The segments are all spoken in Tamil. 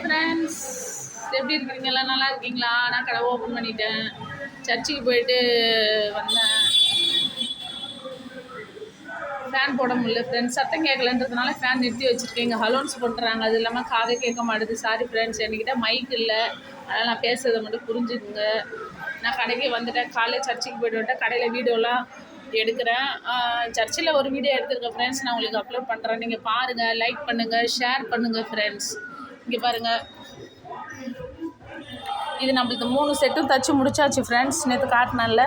ஹாய் ஃப்ரெண்ட்ஸ், எப்படி இருக்கிறீங்க? எல்லாம் நல்லா இருக்கீங்களா? நான் கடை ஓப்பன் பண்ணிட்டேன். சர்ச்சுக்கு போயிட்டு வந்தேன். ஃபேன் போட முடியல ஃப்ரெண்ட்ஸ், சத்தம் கேட்கலன்றதுனால ஃபேன் நிறுத்தி வச்சுருக்கேன். இங்கே அலோன்ஸ் பண்ணுறாங்க, அது இல்லாமல் காதை கேட்க மாட்டுது. சாரி ஃப்ரெண்ட்ஸ், என்கிட்ட மைக் இல்லை, அதனால் நான் பேசுறதை மட்டும் புரிஞ்சுக்குங்க. நான் கடைக்கு வந்துட்டேன். காலையில் சர்ச்சுக்கு போய்ட்டு வந்துட்டேன். கடையில் வீடியோலாம் எடுக்கிறேன். சர்ச்சில் ஒரு வீடியோ எடுத்துருக்கேன் ஃப்ரெண்ட்ஸ், நான் உங்களுக்கு அப்லோட் பண்ணுறேன். நீங்கள் பாருங்கள், லைக் பண்ணுங்கள், ஷேர் பண்ணுங்கள் ஃப்ரெண்ட்ஸ். இங்கே பாருங்கள், இது நம்மளுக்கு 3 செட்டும் தைச்சி முடிச்சாச்சு ஃப்ரெண்ட்ஸ். நேற்று காட்டினால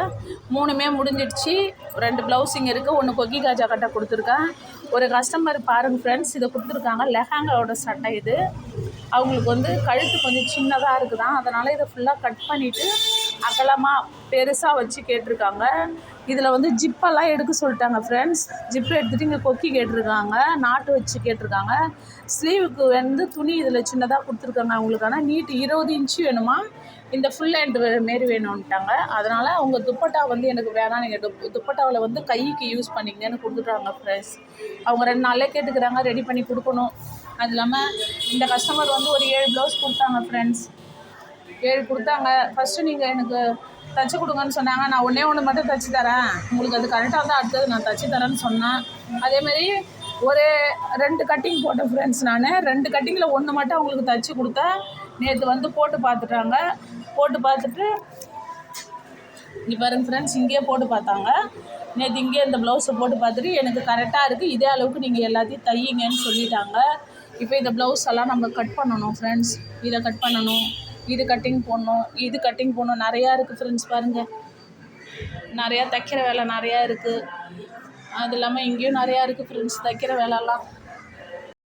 3மே முடிஞ்சிடுச்சு. 2 ப்ளவுஸிங் இருக்குது, 1 கொக்கி காஜா கட்டை கொடுத்துருக்கேன். ஒரு கஸ்டமர் பாருங்கள் ஃப்ரெண்ட்ஸ், இதை கொடுத்துருக்காங்க. லெஹாங்காவோட சட்டை இது. அவங்களுக்கு கழுத்து கொஞ்சம் சின்னதாக இருக்குதான், அதனால் இதை ஃபுல்லாக கட் பண்ணிவிட்டு அகலமாக பெருசாக வச்சு கேட்டிருக்காங்க. இதில் ஜிப்பெல்லாம் எடுக்க சொல்லிட்டாங்க ஃப்ரெண்ட்ஸ். ஜிப்பு எடுத்துகிட்டு இங்கே கொக்கி கேட்டிருக்காங்க, நாட்டு வச்சு கேட்டிருக்காங்க. ஸ்லீவுக்கு துணி இதில் சின்னதாக கொடுத்துருக்காங்க அவங்களுக்கான. நீட்டு 20 இன்ச்சு வேணுமா, இந்த ஃபுல் ஹேண்ட் மாரி வேணும்ட்டாங்க. அதனால் அவங்க துப்பட்டா எனக்கு வேணாம், நீங்கள் துப்பட்டாவில் கைக்கு யூஸ் பண்ணிங்கன்னு கொடுத்துட்டாங்க ஃப்ரெண்ட்ஸ். அவங்க 2 நாளிலே கேட்டுக்கிறாங்க, ரெடி பண்ணி கொடுக்கணும். அது இல்லாமல் இந்த கஸ்டமர் ஒரு 7 ப்ளவுஸ் கொடுத்தாங்க ஃப்ரெண்ட்ஸ். 7 கொடுத்தாங்க. ஃபஸ்ட்டு நீங்கள் எனக்கு தைச்சி கொடுங்கன்னு சொன்னாங்க. நான் ஒன்று மட்டும் தைச்சி தரேன், உங்களுக்கு அது கரெக்டாக இருந்தால் அடுத்தது நான் தைச்சி தரேன்னு சொன்னேன். அதேமாரி ஒரு 2 கட்டிங் போட்டேன் ஃப்ரெண்ட்ஸ். நான் 2 கட்டிங்கில் 1 மட்டும் அவங்களுக்கு தைச்சி கொடுத்தேன். நேற்று போட்டு பார்த்துட்டாங்க. போட்டு பார்த்துட்டு இங்கே பாருங்கள் ஃப்ரெண்ட்ஸ், இங்கேயே போட்டு பார்த்தாங்க. நேற்று இங்கேயே இந்த ப்ளவுஸை போட்டு பார்த்துட்டு எனக்கு கரெக்டாக இருக்குது, இதே அளவுக்கு நீங்கள் எல்லாத்தையும் தையுங்கன்னு சொல்லிட்டாங்க. இப்போ இந்த ப்ளவுஸ் எல்லாம் நம்ம கட் பண்ணணும் ஃப்ரெண்ட்ஸ். இதை கட் பண்ணணும், இது கட்டிங் போடணும், இது கட்டிங் போடணும். நிறையா இருக்குது ஃப்ரெண்ட்ஸ். பாருங்கள், நிறையா தைக்கிற வேலை நிறையா இருக்குது. அது இல்லாமல் இங்கேயும் நிறையா இருக்குது ஃப்ரெண்ட்ஸ் தைக்கிற வேலைலாம்.